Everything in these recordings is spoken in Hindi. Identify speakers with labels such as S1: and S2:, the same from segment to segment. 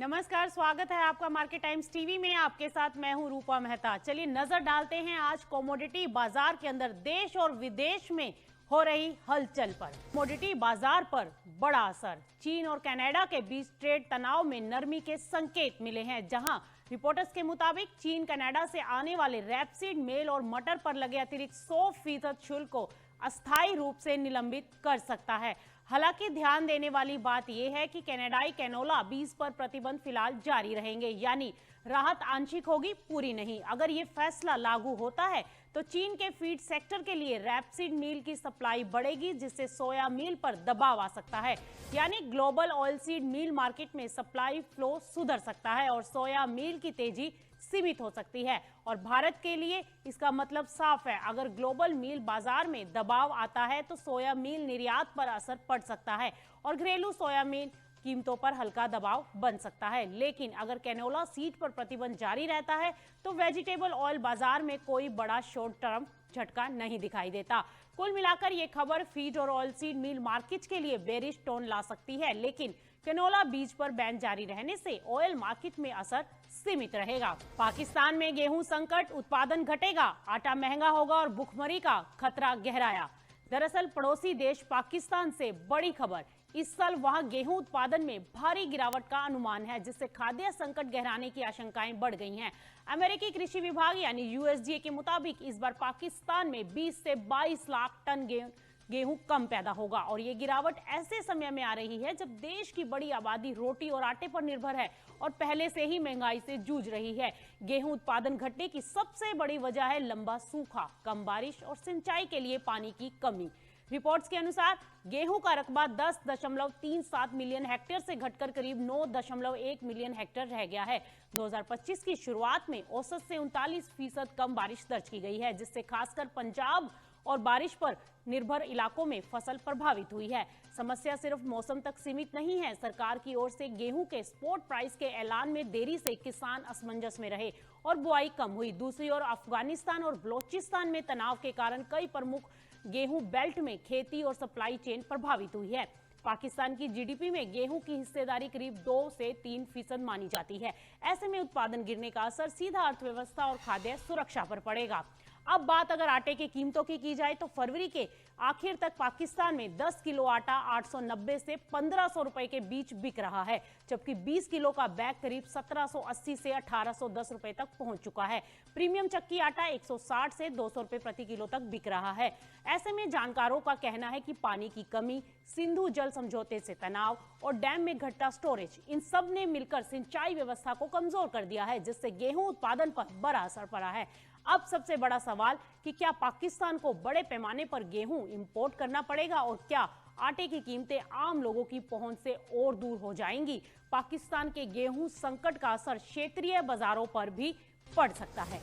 S1: नमस्कार, स्वागत है आपका मार्केट टाइम्स टीवी में। आपके साथ मैं हूं रूपा मेहता। चलिए नजर डालते हैं आज कमोडिटी बाजार के अंदर देश और विदेश में हो रही हलचल पर। कमोडिटी बाजार पर बड़ा असर। चीन और कनाडा के बीच ट्रेड तनाव में नरमी के संकेत मिले हैं, जहां रिपोर्टर्स के मुताबिक चीन कनाडा से आने वाले रैपसीड, मेल और मटर पर लगे अतिरिक्त 100% शुल्क को अस्थायी रूप से निलंबित कर सकता है। हालांकि ध्यान देने वाली बात यह है कि कनाडाई कैनोला बीज पर प्रतिबंध फिलहाल जारी रहेंगे, यानी राहत आंशिक होगी, पूरी नहीं। अगर ये फैसला लागू होता है तो चीन के फीड सेक्टर के लिए रैपसीड मील की सप्लाई बढ़ेगी, जिससे सोया मील पर दबाव आ सकता है। यानी ग्लोबल ऑयलसीड मील मार्केट में सप्लाई फ्लो सुधर सकता है और सोया मील की तेजी सीमित हो सकती है। और भारत के लिए इसका मतलब साफ है, अगर ग्लोबल मील बाजार में दबाव आता है तो सोया मील निर्यात पर असर पड़ सकता है और घरेलू सोया मील कीमतों पर हल्का दबाव बन सकता है। लेकिन अगर कैनोला सीड पर प्रतिबंध जारी रहता है तो वेजिटेबल ऑयल बाजार में कोई बड़ा शॉर्ट टर्म झटका नहीं दिखाई देता। कुल मिलाकर ये खबर फीड और ऑयल सीड मील मार्केट के लिए बेरिश टोन ला सकती है, लेकिन कैनोला बीज पर बैन जारी रहने से ऑयल मार्केट में असर सीमित रहेगा। पाकिस्तान में गेहूं संकट, उत्पादन घटेगा, आटा महंगा होगा और भुखमरी का खतरा गहराया। दरअसल पड़ोसी देश पाकिस्तान से बड़ी खबर। इस साल वहां गेहूं उत्पादन में भारी गिरावट का अनुमान है, जिससे खाद्य संकट गहराने की आशंकाएं बढ़ गई हैं। अमेरिकी कृषि विभाग यानी यूएसडीए के मुताबिक इस बार पाकिस्तान में 20 से 22 लाख टन गेहूं कम पैदा होगा और ये गिरावट ऐसे समय में आ रही है जब देश की बड़ी आबादी रोटी और आटे पर निर्भर है और पहले से ही महंगाई से जूझ रही है। गेहूं उत्पादन घटने की सबसे बड़ी वजह है लंबा सूखा, कम बारिश और सिंचाई के लिए पानी की कमी। रिपोर्ट्स के अनुसार गेहूं का रकबा 10.37 मिलियन हेक्टेयर से घटकर करीब 9.1 मिलियन हेक्टेयर रह गया है। 2025 की शुरुआत में औसत से 39% कम बारिश दर्ज की गई है, जिससे खासकर पंजाब और बारिश पर निर्भर इलाकों में फसल प्रभावित हुई है। समस्या सिर्फ मौसम तक सीमित नहीं है। सरकार की ओर से गेहूं के स्पॉट प्राइस के ऐलान में देरी से किसान असमंजस में रहे और बुआई कम हुई। दूसरी ओर अफगानिस्तान और बलोचिस्तान में तनाव के कारण कई प्रमुख गेहूं बेल्ट में खेती और सप्लाई चेन प्रभावित हुई है। पाकिस्तान की जीडीपी में गेहूं की हिस्सेदारी करीब 2 से 3% मानी जाती है। ऐसे में उत्पादन गिरने का असर सीधा अर्थव्यवस्था और खाद्य सुरक्षा पर पड़ेगा। अब बात अगर आटे की कीमतों की जाए तो फरवरी के आखिर तक पाकिस्तान में 10 किलो आटा 890 से 1500 रुपए के बीच बिक रहा है, जबकि 20 किलो का बैग करीब 1780 से 1810 रुपए तक पहुंच चुका है। प्रीमियम चक्की आटा 160 से 200 रुपए प्रति किलो तक बिक रहा है। ऐसे में जानकारों का कहना है कि पानी की कमी, सिंधु जल समझौते से तनाव और डैम में घटता स्टोरेज, इन सब ने मिलकर सिंचाई व्यवस्था को कमजोर कर दिया है, जिससे गेहूं उत्पादन पर बड़ा असर पड़ा है। अब सबसे बड़ा सवाल कि क्या पाकिस्तान को बड़े पैमाने पर गेहूं इंपोर्ट करना पड़ेगा और क्या आटे की कीमतें आम लोगों की पहुंच से और दूर हो जाएंगी। पाकिस्तान के गेहूं संकट का असर क्षेत्रीय बाजारों पर भी पड़ सकता है।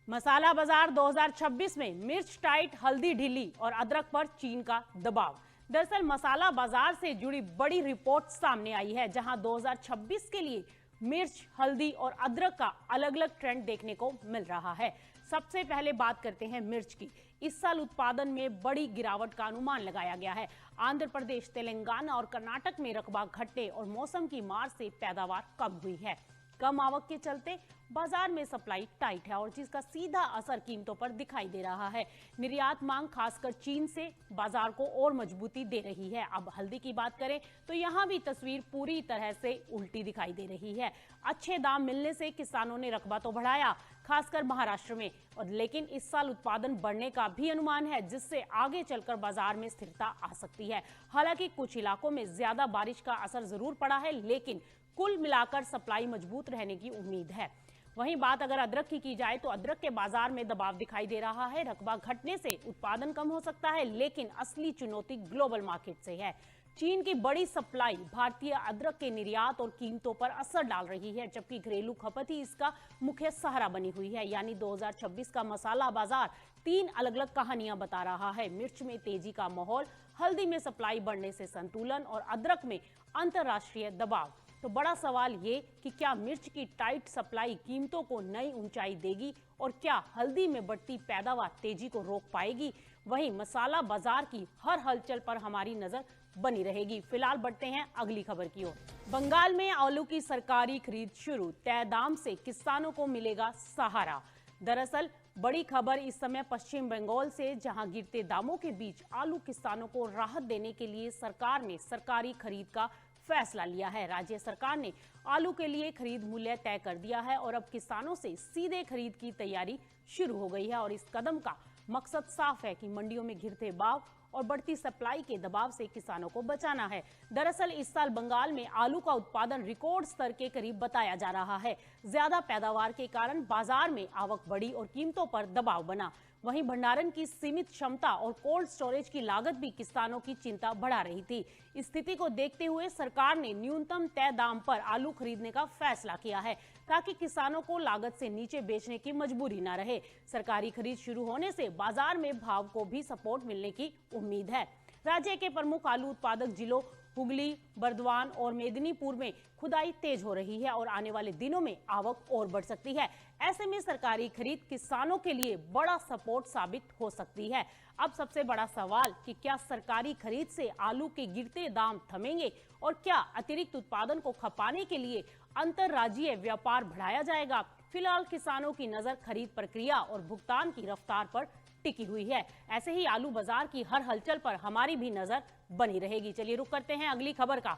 S1: मसाला बाजार 2026 में मिर्च टाइट, हल्दी ढीली और अदरक पर चीन का दबाव। दरअसल मसाला बाजार से जुड़ी बड़ी रिपोर्ट सामने आई है, जहां 2026 के लिए मिर्च, हल्दी और अदरक का अलग अलग ट्रेंड देखने को मिल रहा है। सबसे पहले बात करते हैं मिर्च की। इस साल उत्पादन में बड़ी गिरावट का अनुमान लगाया गया है। आंध्र प्रदेश, तेलंगाना और कर्नाटक में रकबा घटने और मौसम की मार से पैदावार कम हुई है। कम आवक के चलते बाजार में सप्लाई टाइट है और जिसका सीधा असर कीमतों पर दिखाई दे रहा है। निर्यात मांग खासकर चीन से बाजार को और मजबूती दे रही है। अब हल्दी की बात करें तो यहाँ भी तस्वीर पूरी तरह से उल्टी दिखाई दे रही है। अच्छे दाम मिलने से किसानों ने रकबा तो बढ़ाया, खासकर महाराष्ट्र में, और लेकिन इस साल उत्पादन बढ़ने का भी अनुमान है, जिससे आगे चलकर बाजार में स्थिरता आ सकती है। हालांकि कुछ इलाकों में ज्यादा बारिश का असर जरूर पड़ा है, लेकिन कुल मिलाकर सप्लाई मजबूत रहने की उम्मीद है। वहीं बात अगर अदरक की जाए तो अदरक के बाजार में दबाव दिखाई दे रहा है। रकबा घटने से उत्पादन कम हो सकता है, लेकिन असली चुनौती ग्लोबल मार्केट से है। चीन की बड़ी सप्लाई भारतीय अदरक के निर्यात और कीमतों पर असर डाल रही है, जबकि घरेलू खपत ही इसका मुख्य सहारा बनी हुई है। यानी 2026 का मसाला बाजार 3 अलग अलग कहानियां बता रहा है। मिर्च में तेजी का माहौल, हल्दी में सप्लाई बढ़ने से संतुलन और अदरक में अंतरराष्ट्रीय दबाव। तो बड़ा सवाल ये कि क्या मिर्च की टाइट सप्लाई कीमतों को नई ऊंचाई देगी और क्या हल्दी में बढ़ती पैदावार तेजी को रोक पाएगी। वहीं मसाला बाजार की हर हलचल पर हमारी नजर बनी रहेगी। फिलहाल बढ़ते हैं अगली खबर की ओर। बंगाल में आलू की सरकारी खरीद शुरू, तय दाम से किसानों को मिलेगा सहारा। दरअसल बड़ी खबर इस समय पश्चिम बंगाल से, जहां गिरते दामों के बीच आलू किसानों को राहत देने के लिए सरकार ने सरकारी खरीद का फैसला लिया है। राज्य सरकार ने आलू के लिए खरीद मूल्य तय कर दिया है और अब किसानों से सीधे खरीद की तैयारी शुरू हो गई है। और इस कदम का मकसद साफ है कि मंडियों में गिरते भाव और बढ़ती सप्लाई के दबाव से किसानों को बचाना है। दरअसल इस साल बंगाल में आलू का उत्पादन रिकॉर्ड स्तर के करीब बताया जा रहा है। ज्यादा पैदावार के कारण बाजार में आवक बढ़ी और कीमतों पर दबाव बना। वहीं भंडारण की सीमित क्षमता और कोल्ड स्टोरेज की लागत भी किसानों की चिंता बढ़ा रही थी। स्थिति को देखते हुए सरकार ने न्यूनतम तय दाम पर आलू खरीदने का फैसला किया है, ताकि किसानों को लागत से नीचे बेचने की मजबूरी न रहे। सरकारी खरीद शुरू होने से बाजार में भाव को भी सपोर्ट मिलने की उम्मीद है। राज्य के प्रमुख आलू उत्पादक जिलों हुगली, बर्दवान और मेदिनीपुर में खुदाई तेज हो रही है और आने वाले दिनों में आवक और बढ़ सकती है। ऐसे में सरकारी खरीद किसानों के लिए बड़ा सपोर्ट साबित हो सकती है। अब सबसे बड़ा सवाल कि क्या सरकारी खरीद से आलू के गिरते दाम थमेंगे और क्या अतिरिक्त उत्पादन को खपाने के लिए अंतर्राज्यीय व्यापार बढ़ाया जाएगा। फिलहाल किसानों की नजर खरीद प्रक्रिया और भुगतान की रफ्तार पर टिकी हुई है। ऐसे ही आलू बाजार की हर हलचल पर हमारी भी नजर बनी रहेगी। चलिए रुक करते हैं अगली खबर का।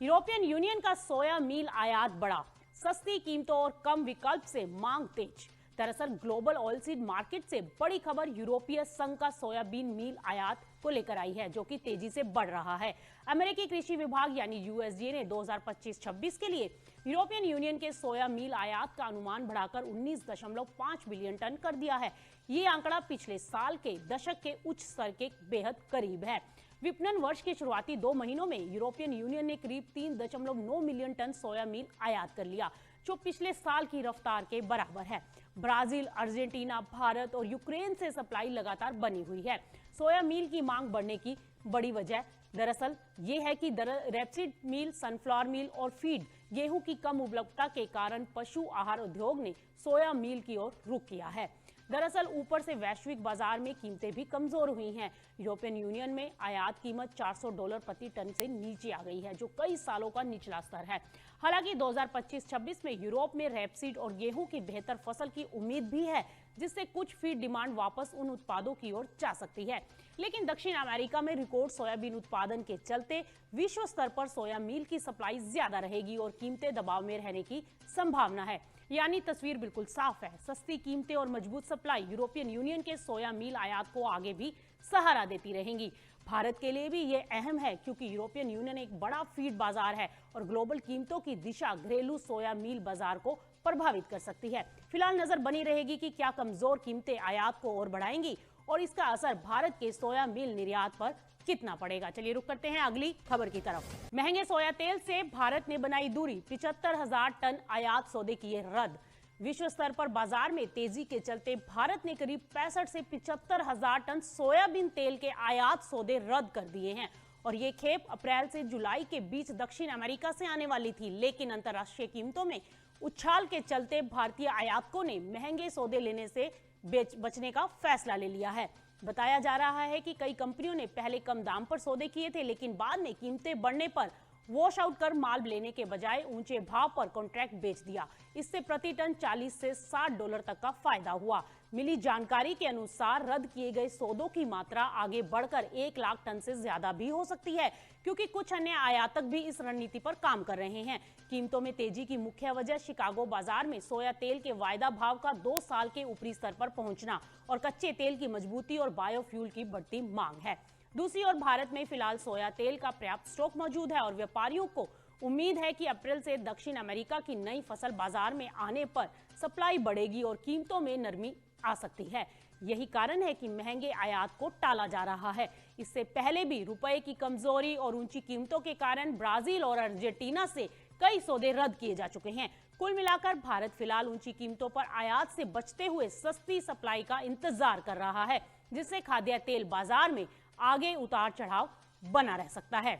S1: यूरोपियन यूनियन का सोया मील आयात बढ़ा, सस्ती कीमतों और कम विकल्प से मांग तेज। दरअसल ग्लोबल ऑयलसीड मार्केट से बड़ी खबर यूरोपीय संघ का सोयाबीन मील आयात को लेकर आई है, जो कि तेजी से बढ़ रहा है। अमेरिकी कृषि विभाग यानी यूएसडीए ने 2025-26 के लिए यूरोपियन यूनियन के सोया मील आयात का अनुमान बढ़ाकर 19.5 बिलियन टन कर दिया है। ये आंकड़ा पिछले साल के दशक के उच्च स्तर के बेहद करीब है। विपणन वर्ष के शुरुआती 2 महीनों में यूरोपियन यूनियन ने करीब 3.9 मिलियन टन सोया मील आयात कर लिया, जो पिछले साल की रफ्तार के बराबर है। ब्राजील, अर्जेंटीना, भारत और यूक्रेन से सप्लाई लगातार बनी हुई है। सोया मील की मांग बढ़ने की बड़ी वजह दरअसल ये है कि रेपसीड मील, सनफ्लावर मील और फीड गेहूं की कम उपलब्धता के कारण पशु आहार उद्योग ने सोया मील की ओर रुख किया है। दरअसल ऊपर से वैश्विक बाजार में कीमतें भी कमजोर हुई हैं। यूरोपियन यूनियन में आयात कीमत $400 प्रति टन से नीचे आ गई है, जो कई सालों का निचला स्तर है। हालांकि 2025-26 में यूरोप में रेपसीड और गेहूं की बेहतर फसल की उम्मीद भी है, जिससे कुछ फीड डिमांड वापस उन उत्पादों की ओर जा सकती है। लेकिन दक्षिण अमेरिका में रिकॉर्ड सोयाबीन उत्पादन के चलते विश्व स्तर पर सोया मील की सप्लाई ज्यादा रहेगी और कीमतें दबाव में रहने की संभावना है। यानी तस्वीर बिल्कुल साफ है। सस्ती कीमतें और मजबूत सप्लाई यूरोपियन यूनियन के सोया मील आयात को आगे भी सहारा देती रहेंगी। भारत के लिए भी ये अहम है, क्योंकि यूरोपियन यूनियन एक बड़ा फीड बाजार है और ग्लोबल कीमतों की दिशा घरेलू सोया मील बाजार को प्रभावित कर सकती है। फिलहाल नजर बनी रहेगी कि क्या कमजोर कीमतें आयात को और बढ़ाएंगी और इसका असर भारत के सोया मील निर्यात पर कितना पड़ेगा। चलिए रुक करते हैं अगली खबर की तरफ। महंगे सोया तेल से भारत ने बनाई दूरी, 75,000 टन आयात सौदे किए रद्द। विश्व स्तर पर बाजार में तेजी के चलते भारत ने करीब 65 से 75,000 टन सोयाबीन तेल के आयात सौदे रद्द कर दिए हैं और ये खेप अप्रैल से जुलाई के बीच दक्षिण अमेरिका से आने वाली थी। लेकिन अंतर्राष्ट्रीय कीमतों में उछाल के चलते भारतीय आयातकों ने महंगे सौदे लेने से बचने का फैसला ले लिया है। बताया जा रहा है कि कई कंपनियों ने पहले कम दाम पर सौदे किए थे, लेकिन बाद में कीमतें बढ़ने पर वॉश आउट कर माल लेने के बजाय ऊंचे भाव पर कॉन्ट्रैक्ट बेच दिया। इससे प्रति टन $40 से $60 तक का फायदा हुआ। मिली जानकारी के अनुसार रद्द किए गए सौदों की मात्रा आगे बढ़कर 1 लाख टन से ज्यादा भी हो सकती है, क्योंकि कुछ अन्य आयातक भी इस रणनीति पर काम कर रहे हैं। कीमतों में तेजी की मुख्य वजह शिकागो बाजार में सोया तेल के वायदा भाव का 2 साल के ऊपरी स्तर पर पहुंचना और कच्चे तेल की मजबूती और बायोफ्यूल की बढ़ती मांग है। दूसरी ओर भारत में फिलहाल सोया तेल का पर्याप्त स्टॉक मौजूद है और व्यापारियों को उम्मीद है कि अप्रैल से दक्षिण अमेरिका की नई फसल बाजार में आने पर सप्लाई बढ़ेगी और कीमतों में नरमी आ सकती है। यही कारण है कि महंगे आयात को टाला जा रहा है। इससे पहले भी रुपए की कमजोरी और ऊंची कीमतों के कारण ब्राजील और अर्जेंटीना से कई सौदे रद्द किए जा चुके हैं। कुल मिलाकर भारत फिलहाल ऊंची कीमतों पर आयात से बचते हुए सस्ती सप्लाई का इंतजार कर रहा है, जिससे खाद्य तेल बाजार में आगे उतार चढ़ाव बना रह सकता है।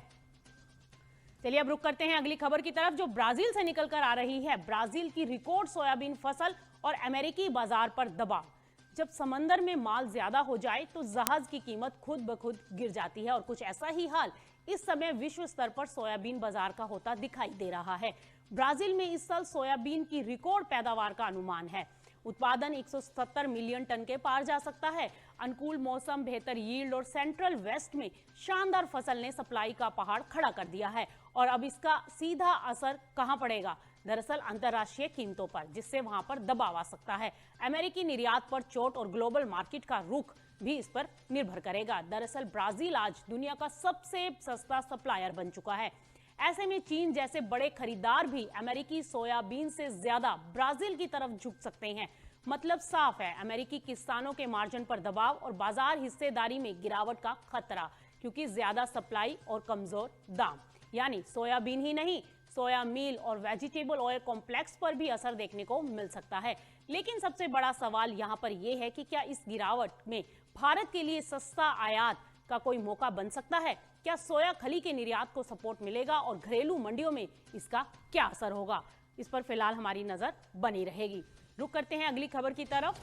S1: चलिए अब रुक करते हैं अगली खबर की तरफ, जो ब्राजील से निकलकर आ रही है। ब्राजील की रिकॉर्ड सोयाबीन फसल और अमेरिकी बाजार पर दबाव। जब समंदर में माल ज्यादा हो जाए तो जहाज की कीमत खुद ब खुद गिर जाती है, और कुछ ऐसा ही हाल इस समय विश्व स्तर पर सोयाबीन बाजार का होता दिखाई दे रहा है। ब्राजील में इस साल सोयाबीन की रिकॉर्ड पैदावार का अनुमान है। उत्पादन 170 मिलियन टन के पार जा सकता है। अनुकूल मौसम, बेहतर यील्ड और सेंट्रल वेस्ट में शानदार फसल ने सप्लाई का पहाड़ खड़ा कर दिया है। और अब इसका सीधा असर कहां पड़ेगा? दरअसल अंतर्राष्ट्रीय कीमतों पर, जिससे वहां पर दबाव आ सकता है। अमेरिकी निर्यात पर चोट और ग्लोबल मार्केट का रुख भी इस पर निर्भर करेगा। दरअसल ब्राजील आज दुनिया का सबसे सस्ता सप्लायर बन चुका है। ऐसे में चीन जैसे बड़े खरीदार भी अमेरिकी सोयाबीन से ज्यादा ब्राजील की तरफ झुक सकते हैं। मतलब साफ है, अमेरिकी किसानों के मार्जिन पर दबाव और बाजार हिस्सेदारी में गिरावट का खतरा, क्योंकि ज्यादा सप्लाई और कमजोर दाम। यानी सोयाबीन ही नहीं, सोया मील और वेजिटेबल ऑयल कॉम्प्लेक्स पर भी असर देखने को मिल सकता है। लेकिन सबसे बड़ा सवाल यहां पर यह है कि क्या इस गिरावट में भारत के लिए सस्ता आयात का कोई मौका बन सकता है? क्या सोया खली के निर्यात को सपोर्ट मिलेगा और घरेलू मंडियों में इसका क्या असर होगा? इस पर फिलहाल हमारी नजर बनी रहेगी। रुक करते हैं अगली खबर की तरफ।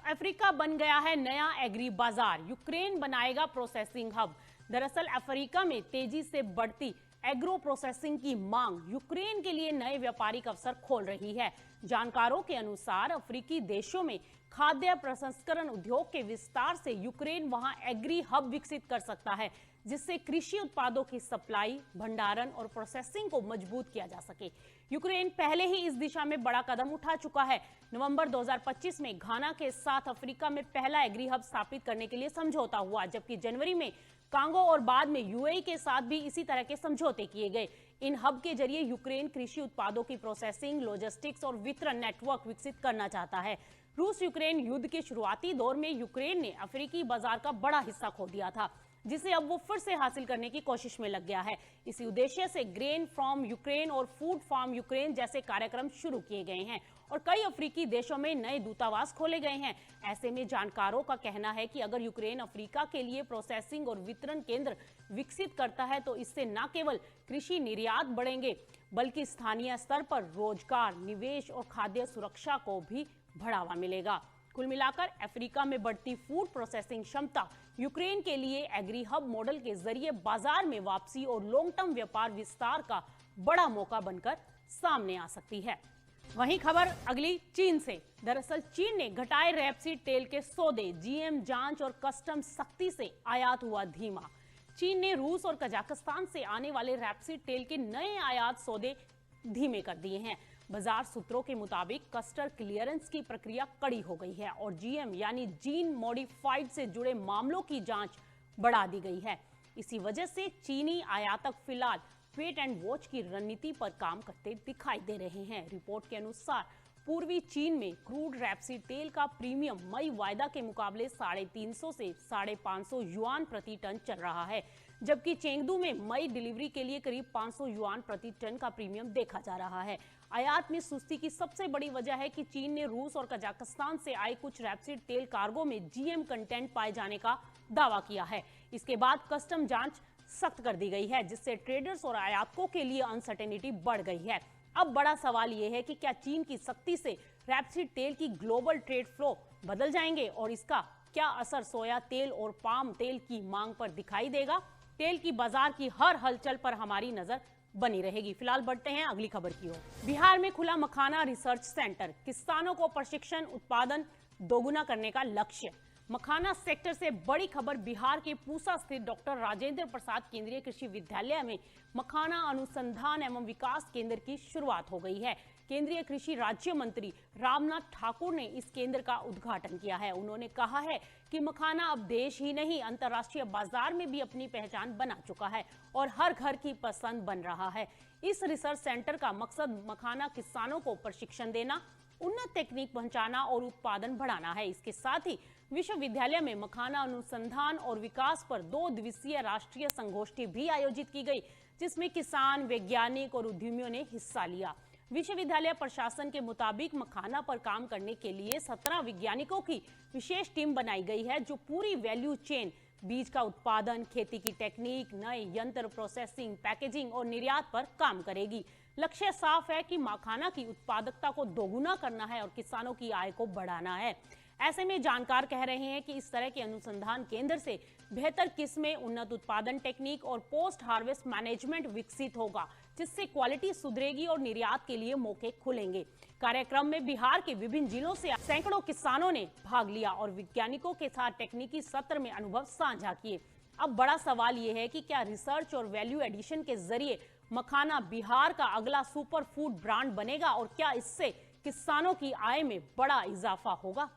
S1: अफ्रीका बन गया है नया एग्री बाजार, यूक्रेन बनाएगा प्रोसेसिंग हब। दरअसल अफ्रीका में तेजी से बढ़ती एग्रो प्रोसेसिंग की मांग यूक्रेन के लिए नए व्यापारिक अवसर खोल रही है। जानकारों के अनुसार अफ्रीकी देशों में खाद्य प्रसंस्करण उद्योग के विस्तार से यूक्रेन वहां एग्री हब विकसित कर सकता है, जिससे कृषि उत्पादों की सप्लाई, भंडारण और प्रोसेसिंग को मजबूत किया जा सके। यूक्रेन पहले ही इस दिशा में बड़ा कदम उठा चुका है। नवंबर 2025 में घाना के साथ अफ्रीका में पहला एग्री हब स्थापित करने के लिए समझौता हुआ, जबकि जनवरी में कांगो और बाद में यूएई के साथ भी इसी तरह के समझौते किए गए। इन हब के जरिए यूक्रेन कृषि उत्पादों की प्रोसेसिंग, लॉजिस्टिक्स और वितरण नेटवर्क विकसित करना चाहता है। रूस यूक्रेन युद्ध के शुरुआती दौर में यूक्रेन ने अफ्रीकी बाजार का बड़ा हिस्सा खो दिया था, जिसे अब वो फिर से हासिल करने की कोशिश में लग गया है। इसी उद्देश्य से ग्रेन फ्रॉम यूक्रेन और फूड फार्म यूक्रेन जैसे कार्यक्रम शुरू किए गए हैं और कई अफ्रीकी देशों में नए दूतावास खोले गए हैं। ऐसे में जानकारों का कहना है कि अगर यूक्रेन अफ्रीका के लिए प्रोसेसिंग और वितरण केंद्र विकसित करता है तो इससे न केवल कृषि निर्यात बढ़ेंगे, बल्कि स्थानीय स्तर पर रोजगार, निवेश और खाद्य सुरक्षा को भी बढ़ावा मिलेगा। कुल मिलाकर अफ्रीका में बढ़ती फूड प्रोसेसिंग क्षमता यूक्रेन के लिए एग्री हब मॉडल के जरिए बाजार में वापसी और लॉन्ग टर्म व्यापार विस्तार का बड़ा मौका बनकर सामने आ सकती है। वहीं खबर अगली चीन से। दरअसल चीन ने घटाए रैपसीड तेल के सौदे, जीएम जांच और कस्टम सख्ती से आयात हुआ धीमा। चीन ने रूस और कजाकिस्तान से आने वाले रैपसीड तेल के नए आयात सौदे धीमे कर दिए हैं। बाजार सूत्रों के मुताबिक कस्टम क्लियरेंस की प्रक्रिया कड़ी हो गई है और जीएम यानी जीन मॉडिफाइड से जुड़े मामलों की जांच बढ़ा दी गई है। इसी वजह से चीनी आयातक फिलहाल वेट एंड वॉच की रणनीति पर काम करते दिखाई दे रहे हैं। रिपोर्ट के अनुसार पूर्वी चीन में क्रूड रैपसीड तेल का प्रीमियम मई वायदा के मुकाबले 350 से 550 युआन प्रति टन चल रहा है, जबकि चेंगदू में मई डिलीवरी के लिए करीब 500 युआन प्रति टन का प्रीमियम देखा जा रहा है। आयात में सुस्ती की सबसे बड़ी वजह है कि चीन ने रूस और कजाकिस्तान से आए कुछ रैपसीड तेल कार्गो में जीएम कंटेंट पाए जाने का दावा किया है। इसके बाद कस्टम जांच सख्त कर दी गई है, जिससे ट्रेडर्स और आयातकों के लिए अनसर्टेनिटी बढ़ गई है। अब बड़ा सवाल यह है कि क्या चीन की सख्ती से रैपसीड तेल की ग्लोबल ट्रेड फ्लो बदल जाएंगे और इसका क्या असर सोया तेल और पाम तेल की मांग पर दिखाई देगा? तेल की बाजार की हर हलचल पर हमारी नजर बनी रहेगी। फिलहाल बढ़ते हैं अगली खबर की ओर। बिहार में खुला मखाना रिसर्च सेंटर, किसानों को प्रशिक्षण, उत्पादन दोगुना करने का लक्ष्य। मखाना सेक्टर से बड़ी खबर बिहार के पूसा स्थित डॉक्टर राजेंद्र प्रसाद केंद्रीय कृषि विद्यालय में मखाना अनुसंधान एवं विकास केंद्र की शुरुआत हो गई है। केंद्रीय कृषि राज्य मंत्री रामनाथ ठाकुर ने इस केंद्र का उद्घाटन किया है। उन्होंने कहा है कि मखाना अब देश ही नहीं, अंतर्राष्ट्रीय बाजार में भी अपनी पहचान बना चुका है और हर घर की पसंद बन रहा है। इस रिसर्च सेंटर का मकसद मखाना किसानों को प्रशिक्षण देना, उन्नत तकनीक पहुंचाना और उत्पादन बढ़ाना है। इसके साथ ही विश्वविद्यालय में मखाना अनुसंधान और विकास पर 2 दिवसीय राष्ट्रीय संगोष्ठी भी आयोजित की गई, जिसमें किसान, वैज्ञानिक और उद्यमियों ने हिस्सा लिया। विश्वविद्यालय प्रशासन के मुताबिक मखाना पर काम करने के लिए 17 वैज्ञानिकों की विशेष टीम बनाई गई है, जो पूरी वैल्यू चेन बीज का उत्पादन, खेती की टेक्निक, नए यंत्र, प्रोसेसिंग, पैकेजिंग और निर्यात पर काम करेगी। लक्ष्य साफ है कि मखाना की उत्पादकता को दोगुना करना है और किसानों की आय को बढ़ाना है। ऐसे में जानकार कह रहे हैं कि इस तरह के अनुसंधान केंद्र से बेहतर किस्में, उन्नत उत्पादन टेक्निक और पोस्ट हार्वेस्ट मैनेजमेंट विकसित होगा, जिससे क्वालिटी सुधरेगी और निर्यात के लिए मौके खुलेंगे। कार्यक्रम में बिहार के विभिन्न जिलों से सैकड़ों किसानों ने भाग लिया और वैज्ञानिकों के साथ तकनीकी सत्र में अनुभव साझा किए। अब बड़ा सवाल यह है कि क्या रिसर्च और वैल्यू एडिशन के जरिए मखाना बिहार का अगला सुपर फूड ब्रांड बनेगा और क्या इससे किसानों की आय में बड़ा इजाफा होगा।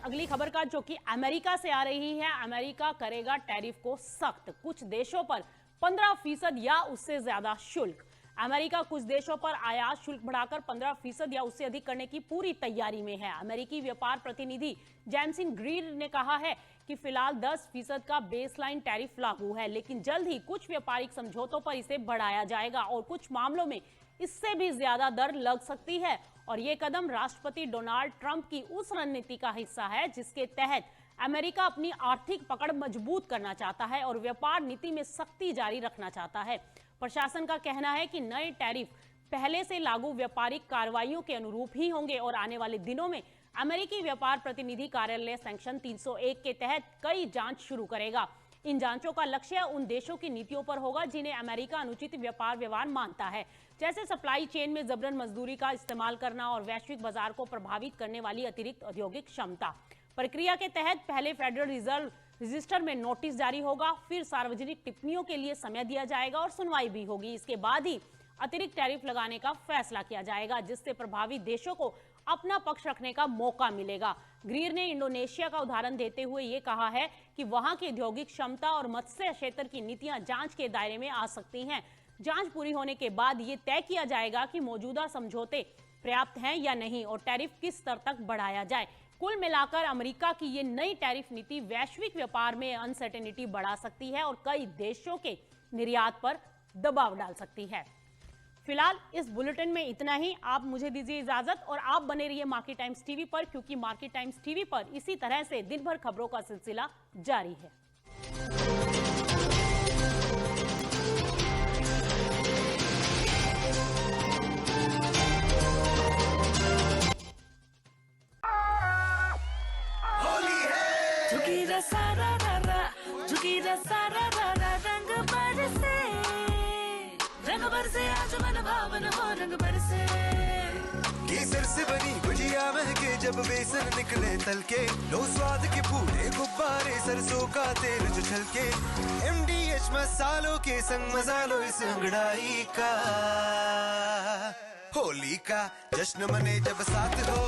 S1: अगली खबर का जो कि अमेरिका से आ रही है, अमेरिका करेगा टैरिफ को सख्त, कुछ देशों पर 15% या उससे ज्यादा शुल्क। अमेरिका कुछ देशों पर आयात शुल्क बढ़ाकर 15% या उससे अधिक करने की पूरी तैयारी में है। अमेरिकी व्यापार प्रतिनिधि जैमसन ग्रीर ने कहा है कि फिलहाल 10% का बेसलाइन टैरिफ लागू है, लेकिन जल्द ही कुछ व्यापारिक समझौतों पर इसे बढ़ाया जाएगा और कुछ मामलों में इससे भी ज्यादा दर लग सकती है। और ये कदम राष्ट्रपति डोनाल्ड ट्रंप की उस रणनीति का हिस्सा है जिसके तहत अमेरिका अपनी आर्थिक पकड़ मजबूत करना चाहता है और व्यापार नीति में सख्ती जारी रखना चाहता है। प्रशासन का कहना है कि नए टैरिफ पहले से लागू व्यापारिक कार्रवाइयों के अनुरूप ही होंगे और आने वाले दिनों में अमेरिकी व्यापार प्रतिनिधि कार्यालय सेक्शन 301 के तहत कई जांच शुरू करेगा। इन जांचों का लक्ष्य उन देशों की नीतियों पर होगा जिन्हें अमेरिका अनुचित व्यापार व्यवहार मानता है, जैसे सप्लाई चेन में जबरन मजदूरी का इस्तेमाल करना और वैश्विक बाजार को प्रभावित करने वाली अतिरिक्त औद्योगिक क्षमता। प्रक्रिया के तहत पहले फेडरल रिजर्व रजिस्टर में नोटिस जारी होगा, फिर सार्वजनिक टिप्पणियों के लिए समय दिया जाएगा और सुनवाई भी होगी। इसके बाद ही अतिरिक्त टैरिफ लगाने का फैसला किया जाएगा, जिससे प्रभावित देशों को अपना पक्ष रखने का मौका मिलेगा। ग्रीर ने इंडोनेशिया का उदाहरण देते हुए ये कहा है कि वहां की औद्योगिक क्षमता और मत्स्य क्षेत्र की नीतियां जांच के दायरे में आ सकती हैं। जांच पूरी होने के बाद ये तय किया जाएगा कि मौजूदा समझौते पर्याप्त हैं या नहीं और टैरिफ किस स्तर तक बढ़ाया जाए। कुल मिलाकर अमेरिका की ये नई टैरिफ नीति वैश्विक व्यापार में अनसर्टेनिटी बढ़ा सकती है और कई देशों के निर्यात पर दबाव डाल सकती है। फिलहाल इस बुलेटिन में इतना ही। आप मुझे दीजिए इजाजत और आप बने रहिए मार्केट टाइम्स टीवी पर, क्योंकि मार्केट टाइम्स टीवी पर इसी तरह से दिन भर खबरों का सिलसिला जारी है।
S2: रंग बरसे आज मन भावन हो, रंग बरसे केसर से बनी गुजिया महके जब बेसन निकले तलके, लो स्वाद के पूरे गुब्बारे सरसों का तेल जो छलके, MDH मसालों के संग मजा लो इस अंगड़ाई का। होली का जश्न मने जब साथ हो,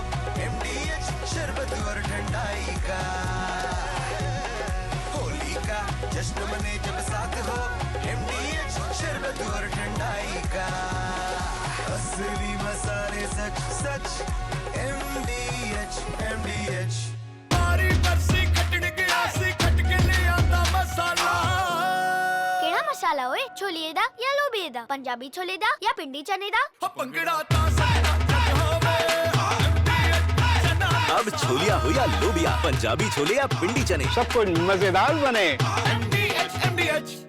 S2: MDH शरबत और ठंडाई का। होली का जश्न मने जब साथ हो, MDH शरबत और ठंडाई का। असली मसाले सच सच MDH MDH।
S3: मारी बरसी खटने गया सी खट के ले आता मसाला।
S4: केड़ा मसाला ओए? छोलिए दा या लोबिए दा? पंजाबी छोले दा या पिंडी चने दा?
S3: पंगड़ा ता सब होवे।
S5: अब छोलिया हो या लोबिया, पंजाबी छोले या पिंडी चने,
S6: सब कुछ मजेदार बने।
S3: MDH